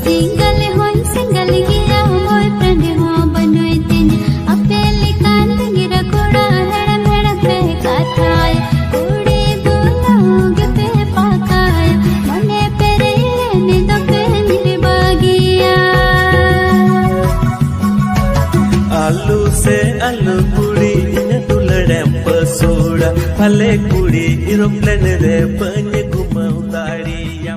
single होई single गिरा होय प्रणे हो बनोय तिन अपेली कांत गिरा कोड़ा हेड़म हेड़म पे काथाय कुड़ी बुलाओगे पे पाकाय मने पेरे ने दो पे मेरे बागिया आलू से आलू कुड़ी इन दुलड़ेम पसोड़ा भले कुड़ी एरोप्लेन रे बन घुमाऊ दाड़िया